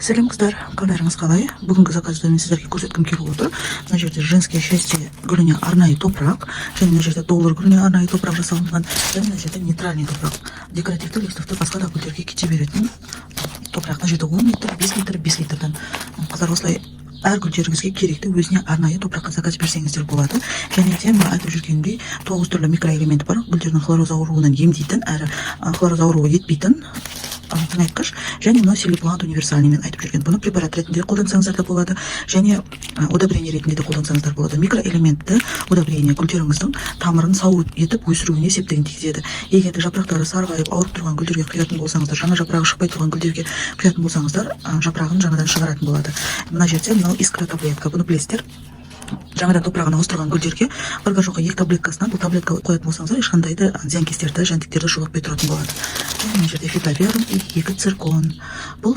Сәлем қыздар, қалдарыңыз қалай? Бүгінгі заказды мен сіздерге көрсеткім келіп отыр. Мына жерде женское счастье гүліне арнайы топырақ, және мына жерде доллар гүліне арнайы топырақ жасалынған, және мына жерде нейтральный топырақ. Декоративті листовты басқа да гүлдерге кете беретін топырақ. Мына жерде 10 литр, 5 литр, 5 литрдан. Қыздар, осылай әр гүлдеріңізге керекті өзіне арнайы топыраққа заказ берсеңіздер болады. Және де мен айтып жүргендей 9 түрлі микроэлемент бар. Гүлдердің хлороз ауруынан емдейтін, әрі хлороз ауруы етпейтін тыңайтқыш, және мына силиплант универсальный мен айтып жүрген. Бұны препарат ретінде қолдансаңыздар да болады, және удобрение ретінде де қолдансаңыздар болады. Микроэлементті удобрение гүлдеріңіздің тамырын сау етіп өсіруіне септігін тигізеді. Егер де жапырақтары сарғайып ауырып тұрған гүлдерге құятын болсаңыздар, жаңа жапырағы шықпай тұрған гүлдерге құятын болсаңыздар, жапырағын жаңадан шығаратын болады. Мына жерде мынау искра таблетка, бұны білесіздер. Жаңадан топырағын ауыстырған гүлдерге бірге жоққа 2 таблеткасынан бұл таблетка қоятын болсаңыздар, ешқандай да зиянкестерді, жәндіктерді жолатпай тұратын болады. Мына жерде фитоверум и 2 циркон. Бұл